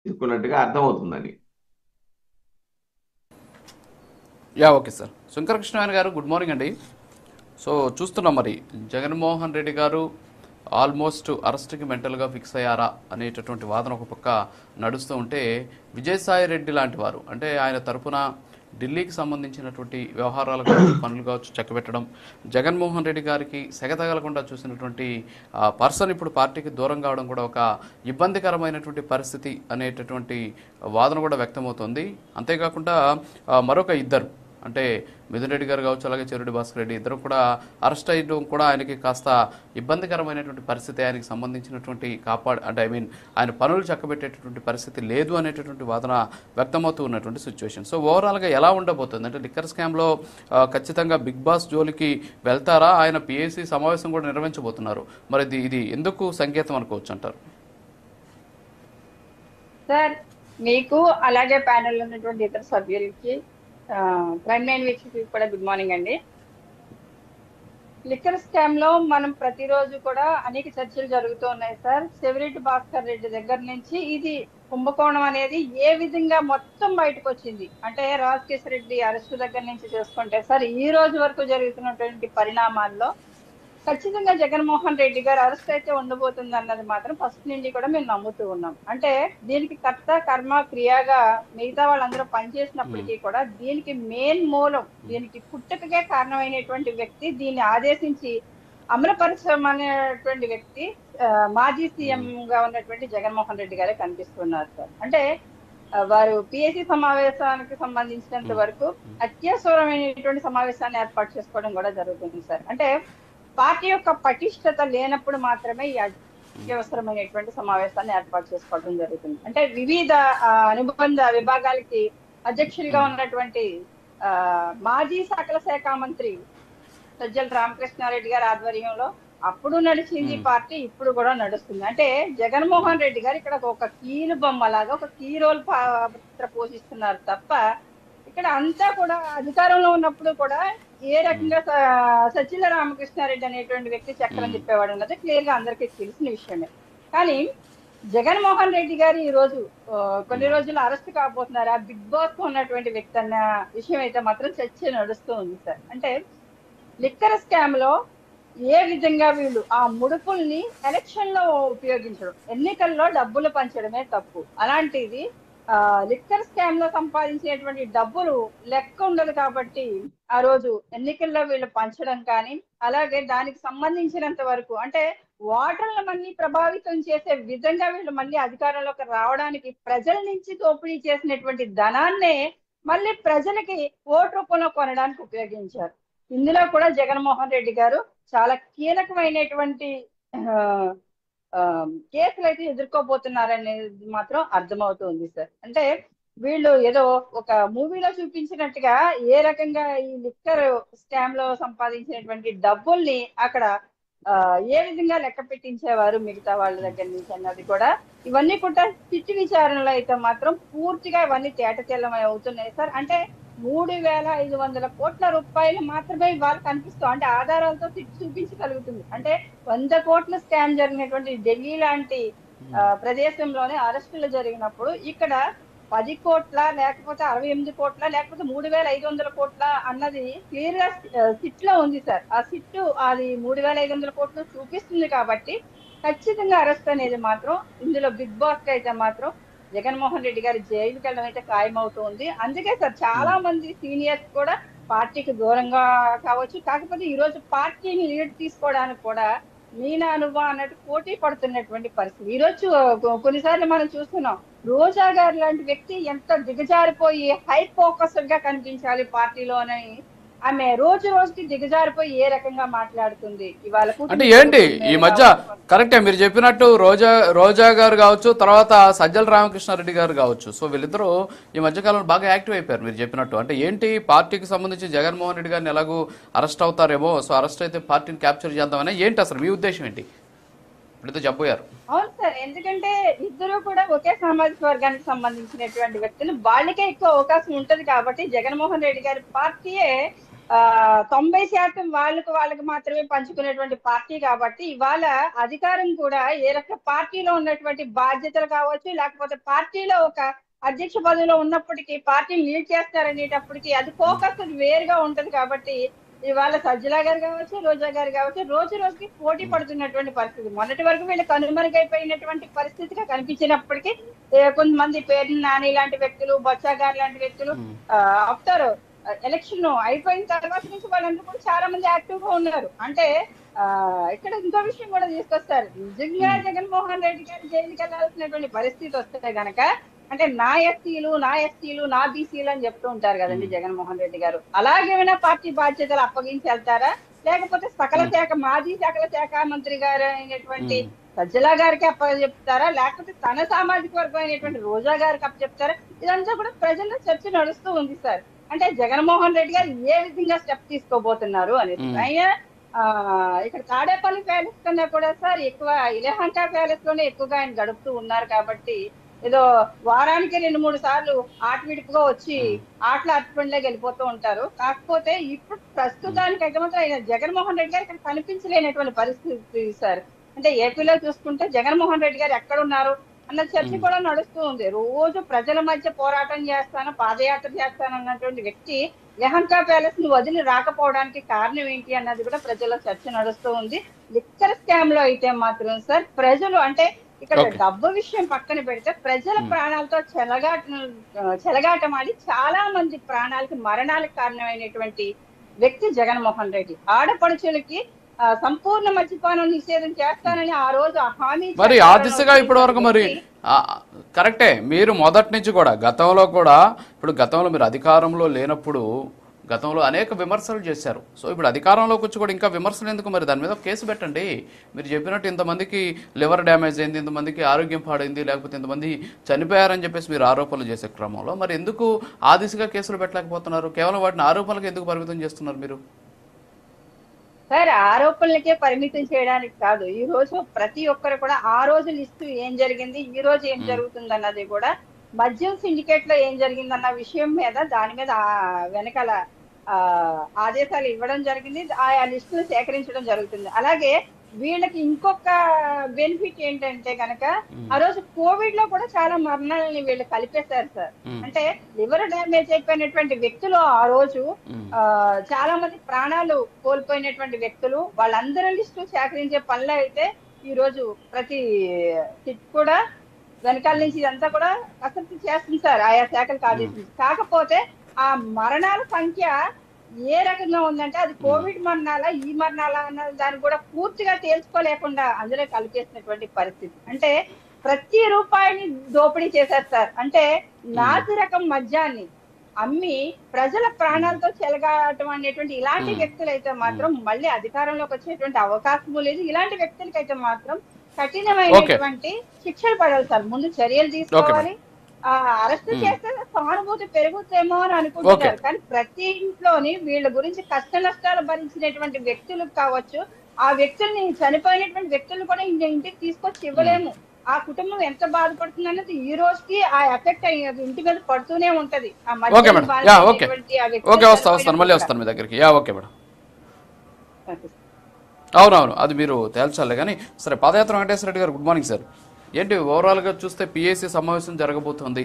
తీసుకున్నట్టుగా అర్థమవుతుందని. Okay sir. Shankar Krishnarayana గారు good morning అండి. సో చూస్తున్నాం మరి జగన్మోహన్ రెడ్డి గారు ఆల్మోస్ట్ అరెస్ట్కి మెంటల్గా ఫిక్స్ అయ్యారా అనేటటువంటి వాదన ఒక పక్క నడుస్తూ ఉంటే, విజయసాయి రెడ్డి లాంటి వారు అంటే ఆయన తరపున ఢిల్లీకి సంబంధించినటువంటి వ్యవహారాలు కావచ్చు, పనులు కావచ్చు చక్కబెట్టడం, జగన్మోహన్ రెడ్డి గారికి సెగ తగలకుండా చూసినటువంటి పర్సన్ ఇప్పుడు పార్టీకి దూరం కావడం కూడా ఒక ఇబ్బందికరమైనటువంటి పరిస్థితి అనేటటువంటి వాదన కూడా వ్యక్తమవుతోంది. అంతేకాకుండా మరొక ఇద్దరు అంటే మిథున్ రెడ్డి గారు కావచ్చు, అలాగే చెరుడి భాస్కర్ రెడ్డి ఇద్దరు కూడా అరెస్ట్ అయ్యడం కూడా ఆయనకి కాస్త ఇబ్బందికరమైనటువంటి పరిస్థితి, ఆయనకి సంబంధించినటువంటి అంటే ఆయన పనులు చక్కబెట్టేటటువంటి పరిస్థితి లేదు అనేటటువంటి వాదన వ్యక్తమవుతూ ఉన్నటువంటి సిచ్యువేషన్. సో ఓవరాల్గా ఎలా ఉండబోతుంది అంటే లిక్కర్ స్కామ్లో ఖచ్చితంగా బిగ్ బాస్ జోలికి వెళ్తారా? ఆయన పిఏసీ సమావేశం కూడా నిర్వహించబోతున్నారు. మరి ఇది ఎందుకు సంకేతం అనుకోవచ్చు అంటారు? సార్, మీకు అలాగే ప్యానెల్ ఉన్నటువంటి ఇతర సభ్యులకి, ప్రైమ్ నైన్ వీక్షకులకి కూడా గుడ్ మార్నింగ్ అండి. లిక్కర్ స్కామ్ లో మనం ప్రతిరోజు కూడా అనేక చర్చలు జరుగుతూ ఉన్నాయి సార్. చెవిరెడ్డి భాస్కర్ రెడ్డి దగ్గర నుంచి ఇది కుంభకోణం అనేది ఏ విధంగా మొత్తం బయటకు వచ్చింది అంటే, రాజకేశ్వర రెడ్డి అరెస్టు దగ్గర నుంచి చూసుకుంటే సార్, ఈ రోజు వరకు జరుగుతున్నటువంటి పరిణామాల్లో ఖచ్చితంగా జగన్మోహన్ రెడ్డి గారు అరెస్ట్ అయితే ఉండబోతుంది అన్నది మాత్రం ఫస్ట్ నుండి కూడా మేము నమ్ముతూ ఉన్నాం. అంటే దీనికి కర్త కర్మ క్రియగా మిగతా వాళ్ళందరూ పనిచేసినప్పటికీ కూడా దీనికి మెయిన్ మూలం, దీనికి పుట్టుకకే కారణమైనటువంటి వ్యక్తి, దీన్ని ఆదేశించి అమలుపరచమనేటువంటి వ్యక్తి మాజీ సీఎం గా ఉన్నటువంటి జగన్మోహన్ రెడ్డి గారే కనిపిస్తున్నారు సార్. అంటే వారు పిఎస్సి సమావేశానికి సంబంధించినంత వరకు అత్యవసరమైనటువంటి సమావేశాన్ని ఏర్పాటు చేసుకోవడం కూడా జరుగుతుంది సార్. అంటే పార్టీ యొక్క పటిష్టత లేనప్పుడు మాత్రమే ఈ అత్యవసరమైనటువంటి సమావేశాన్ని ఏర్పాటు చేసుకోవడం జరుగుతుంది. అంటే వివిధ అనుబంధ విభాగాలకి అధ్యక్షులుగా ఉన్నటువంటి మాజీ సకల శాఖ మంత్రి సజ్జల రామకృష్ణారెడ్డి గారి ఆధ్వర్యంలో అప్పుడు నడిచింది పార్టీ, ఇప్పుడు కూడా నడుస్తుంది. అంటే జగన్మోహన్ రెడ్డి గారు ఇక్కడ ఒక కీలు బొమ్మలాగా ఒక కీ రోల్ పాత్ర పోషిస్తున్నారు తప్ప, ఇక్కడ అంతా కూడా అధికారంలో ఉన్నప్పుడు కూడా ఏ రకంగా సజ్జల రామకృష్ణారెడ్డి అనేటువంటి వ్యక్తి చక్రం చెప్పేవాడు అన్నది క్లియర్ గా అందరికీ తెలిసిన విషయమే. కానీ జగన్మోహన్ రెడ్డి గారు ఈ రోజు కొన్ని రోజులు అరెస్ట్ కాబోతున్నారు, ఆ బిగ్ బాస్ ఉన్నటువంటి వ్యక్తి అన్న విషయం అయితే మాత్రం చర్చ నడుస్తూ ఉంది సార్. అంటే లిక్కర్ స్కామ్ లో ఏ విధంగా వీళ్ళు ఆ ముడుపుల్ని ఎలక్షన్ లో ఉపయోగించడం, ఎన్నికల్లో డబ్బులు పంచడమే తప్పు. అలాంటిది లిక్కర్ స్కామ్ లో సంపాదించేటువంటి డబ్బులు లెక్క ఉండదు కాబట్టి ఆ రోజు ఎన్నికల్లో వీళ్ళు పంచడం కానీ, అలాగే దానికి సంబంధించినంత వరకు అంటే ఓటర్ల మళ్ళీ ప్రభావితం చేసే విధంగా వీళ్ళు మళ్ళీ అధికారంలోకి రావడానికి ప్రజల నుంచి దోపిడీ చేసినటువంటి ధనాన్నే మళ్ళీ ప్రజలకి ఓటు రూపంలో కొనడానికి ఉపయోగించారు. ఇందులో కూడా జగన్మోహన్ రెడ్డి గారు చాలా కీలకమైనటువంటి కేసులు అయితే ఎదుర్కోబోతున్నారనేది మాత్రం అర్థమవుతుంది సార్. అంటే వీళ్ళు ఏదో ఒక మూవీలో చూపించినట్టుగా ఏ రకంగా ఈ లిక్కర్ స్కామ్ లో సంపాదించినటువంటి డబ్బుల్ని అక్కడ ఏ విధంగా లెక్క పెట్టించేవారు మిగతా వాళ్ళ దగ్గర నుంచి అన్నది కూడా, ఇవన్నీ కూడా సిట్ విచారణలో అయితే మాత్రం పూర్తిగా ఇవన్నీ తేటతెల్లమై అవుతున్నాయి సార్. అంటే 3,500 కోట్ల రూపాయలు మాత్రమే ఇవాళ కనిపిస్తాం, అంటే ఆధారాలతో చూపించగలుగుతుంది. అంటే 100 కోట్ల స్కామ్ జరిగినటువంటి ఢిల్లీ లాంటి ప్రదేశంలోనే అరెస్టులు జరిగినప్పుడు ఇక్కడ 10 కోట్ల లేకపోతే 68 కోట్ల లేకపోతే 3,500 కోట్ల అన్నది క్లియర్ గా సిట్ లో ఉంది సార్. ఆ సిట్ అది 3,500 కోట్లు చూపిస్తుంది కాబట్టి ఖచ్చితంగా అరెస్ట్ అనేది మాత్రం ఇందులో బిగ్ బాస్ కి అయితే మాత్రం జగన్మోహన్ రెడ్డి గారి జైలుకి వెళ్ళడం అయితే ఖాయమవుతుంది. అందుకే సార్ చాలా మంది సీనియర్స్ కూడా పార్టీకి దూరంగా కావచ్చు, కాకపోతే ఈ రోజు పార్టీని లీడ్ తీసుకోవడానికి కూడా మీనా నువ్వా అన్నట్టు పోటీ పడుతున్నటువంటి పరిస్థితి ఈ రోజు కొన్నిసార్లు మనం చూస్తున్నాం. రోజా గారు లాంటి వ్యక్తి ఎంత దిగజారిపోయి హై ఫోకస్డ్ గా కనిపించాలి పార్టీలోని, ఆమె రోజు రోజుకి దిగజారిపోయి ఏ రకంగా మాట్లాడుతుంది ఇవాళ. అంటే ఏంటి ఈ మధ్య కరెక్టే మీరు చెప్పినట్టు రోజా గారు కావచ్చు, తర్వాత సజ్జల రామకృష్ణారెడ్డి గారు కావచ్చు, సో వీళ్ళిద్దరూ ఈ మధ్యకాలంలో బాగా యాక్టివ్ అయిపోయారు మీరు చెప్పినట్టు. అంటే ఏంటి పార్టీకి సంబంధించి జగన్మోహన్ రెడ్డి గారిని ఎలాగూ అరెస్ట్ అవుతారేమో, సో అరెస్ట్ అయితే పార్టీని క్యాప్చర్ చేద్దామని ఏంటి అసలు మీ ఉద్దేశం ఏంటి? ఇప్పుడైతే చెప్పారు. అవును సార్, ఎందుకంటే ఇద్దరు కూడా ఒకే సామాజిక వర్గానికి సంబంధించినటువంటి వ్యక్తులు, వాళ్ళకే ఎక్కువ అవకాశం ఉంటది కాబట్టి జగన్మోహన్ రెడ్డి గారి పార్టీయే 90% వాళ్ళకి మాత్రమే పంచుకునేటువంటి పార్టీ కాబట్టి ఇవాళ అధికారం కూడా ఏ రక పార్టీలో ఉన్నటువంటి బాధ్యతలు కావచ్చు, లేకపోతే పార్టీలో ఒక అధ్యక్ష పదవిలో ఉన్నప్పటికీ పార్టీని లీడ్ చేస్తారనేటప్పటికీ అది ఫోకస్ వేరుగా ఉంటది కాబట్టి ఇవాళ సజ్జల గారు కావచ్చు, రోజా గారు కావచ్చు, రోజు రోజుకి పోటీ పడుతున్నటువంటి పరిస్థితి. మొన్నటి వరకు వీళ్ళు కనుమరుగైపోయినటువంటి పరిస్థితిగా కనిపించినప్పటికీ కొంతమంది పేరు నాని లాంటి వ్యక్తులు, బొత్స గారు లాంటి వ్యక్తులు ఆఫ్టర్ ఎలక్షన్ అయిపోయిన తర్వాత నుంచి వాళ్ళందరూ కూడా చాలా మంది యాక్టివ్ గా ఉన్నారు. అంటే ఇక్కడ ఇంకో విషయం కూడా తీసుకొస్తారు. నిజంగా జగన్మోహన్ రెడ్డి గారు జైలుకి వెళ్లాల్సినటువంటి పరిస్థితి వస్తే గనక అంటే నా ఎస్సీలు నా బీసీలు అని చెప్తూ ఉంటారు కదండి జగన్మోహన్ రెడ్డి గారు. అలాగేమైనా పార్టీ బాధ్యతలు అప్పగించి వెళ్తారా, లేకపోతే మాజీ సకల శాఖ మంత్రి గారు అయినటువంటి సజ్జల గారికి అప్పచెప్తారా, లేకపోతే తన సామాజిక వర్గం అయినటువంటి రోజా గారికి అప్పచెప్తారా? ఇదంతా కూడా ప్రజల్లో చర్చ నడుస్తూ ఉంది సార్. అంటే జగన్మోహన్ రెడ్డి గారు ఏ విధంగా స్టెప్ తీసుకోబోతున్నారు అనేది. ఆయన ఇక్కడ తాడేపల్లి ప్యాలెస్ కన్నా కూడా సార్ ఎక్కువ ఇలహంక ప్యాలెస్ లోనే ఎక్కువగా ఆయన గడుపుతూ ఉన్నారు కాబట్టి ఏదో వారానికి 2-3 సార్లు ఆటవిడుపుగా వచ్చి ఆటలు అట్టుపండిలోకి వెళ్ళిపోతూ ఉంటారు. కాకపోతే ఇప్పుడు ప్రస్తుతానికి అయితే మాత్రం ఆయన జగన్మోహన్ రెడ్డి గారు ఇక్కడ కనిపించలేనటువంటి పరిస్థితి సార్. అంటే ఏపీలో చూసుకుంటే జగన్మోహన్ రెడ్డి గారు ఎక్కడున్నారు అన్న చర్చ కూడా నడుస్తూ ఉంది. రోజు ప్రజల మధ్య పోరాటం చేస్తాను, పాదయాత్ర చేస్తాను అన్నటువంటి వ్యక్తి లెహంకా ప్యాలెస్ ని వదిలి రాకపోవడానికి కారణం ఏంటి అన్నది కూడా ప్రజల చర్చ నడుస్తూ ఉంది. లిక్కర్ స్కామ్ లో అయితే మాత్రం సార్ ప్రజలు అంటే ఇక్కడ డబ్బు విషయం పక్కన పెడితే ప్రజల ప్రాణాలతో చెలగాటమాడి చాలా మంది ప్రాణాలకి మరణాలకు కారణమైనటువంటి వ్యక్తి జగన్మోహన్ రెడ్డి. ఆడపడుచులకి సంపూర్ణ మద్యపానం నిషేధం చేస్తానని ఆ రోజు హామీ మరి ఆ దిశగా ఇప్పటి వరకు మరి కరెక్టే. మీరు మొదటి నుంచి కూడా గతంలో ఇప్పుడు గతంలో మీరు అధికారంలో లేనప్పుడు గతంలో అనేక విమర్శలు చేశారు. సో ఇప్పుడు అధికారంలోకి వచ్చి కూడా ఇంకా విమర్శలు ఎందుకు? మరి దాని మీద కేసు పెట్టండి. మీరు చెప్పినట్టు ఇంతమందికి లివర్ డ్యామేజ్ అయింది, ఇంతమందికి ఆరోగ్యం పాడైంది, లేకపోతే ఇంతమంది చనిపోయారని చెప్పేసి మీరు ఆరోపణలు చేసే క్రమంలో మరి ఎందుకు ఆ దిశగా కేసులు పెట్టలేకపోతున్నారు? కేవలం వాటిని ఆరోపణలకు ఎందుకు పరిమితం చేస్తున్నారు మీరు? సార్ ఆరోపణలకే పరిమితం చేయడానికి కాదు, ఈ రోజు ప్రతి ఒక్కరు కూడా ఆ రోజు లిస్టు ఏం జరిగింది, ఈ రోజు ఏం జరుగుతుంది అన్నది కూడా మద్యం సిండికేట్ లో ఏం జరిగిందన్న విషయం మీద దాని మీద వెనకాల ఆదేశాలు ఇవ్వడం జరిగింది. ఆ లిస్టును సేకరించడం జరుగుతుంది. అలాగే వీళ్ళకి ఇంకొక బెనిఫిట్ ఏంటంటే కనుక ఆ రోజు కోవిడ్ లో కూడా చాలా మరణాలని వీళ్ళు కలిపేశారు సార్. అంటే లివర్ డ్యామేజ్ అయిపోయినటువంటి వ్యక్తులు ఆ రోజు చాలా మంది ప్రాణాలు కోల్పోయినటువంటి వ్యక్తులు వాళ్ళందరి లిస్టు సేకరించే పనులు అయితే ఈ రోజు ప్రతి సిట్ కూడా వెనకాల నుంచి ఇదంతా కూడా కసరత్తు చేస్తుంది సార్ ఆయా శాఖలకు ఆదేశించి. కాకపోతే ఆ మరణాల సంఖ్య ఏ రకంగా ఉందంటే అది కోవిడ్ మరణాలా ఈ మరణాలా అన్న దాన్ని కూడా పూర్తిగా తేల్చుకోలేకుండా అందులో కలిపేసినటువంటి పరిస్థితి. అంటే ప్రతి రూపాయిని దోపిడీ చేశారు సార్. అంటే నాసి రకం మద్యాన్ని అమ్మి ప్రజల ప్రాణాలతో చెలగాటం అనేటువంటి ఇలాంటి వ్యక్తులు అయితే మాత్రం మళ్ళీ అధికారంలోకి వచ్చేటువంటి అవకాశము లేదు. ఇలాంటి వ్యక్తులకైతే మాత్రం కఠినమైనటువంటి శిక్షలు పడాలి సార్. ముందు చర్యలు తీసుకోవాలి. అరెస్ట్ చేస్తే సానుభూతి పెరుగుతేమో అని అనుకుంటున్నారు, కానీ ప్రతి ఇంట్లోని వీళ్ళ గురించి కష్ట నష్టాలు భరించినటువంటి వ్యక్తులు కావచ్చు, ఆ వ్యక్తుల్ని చనిపోయినటువంటి వ్యక్తులు కూడా ఇంటికి తీసుకొచ్చి ఇవ్వలేము. ఆ కుటుంబం ఎంత బాధపడుతుంది అన్నది ఈ రోజుకి ఆ ఎఫెక్ట్ ఇంటి మీద పడుతూనే ఉంటది. అవునవును, అది మీరు తేల్చాలి. కానీ సరే, పాదయాత్ర వెంకటేశ్వర రెడ్డి గారు గుడ్ మార్నింగ్ సార్. ఏంటి ఓవరాల్గా చూస్తే పిఏసీ సమావేశం జరగబోతోంది.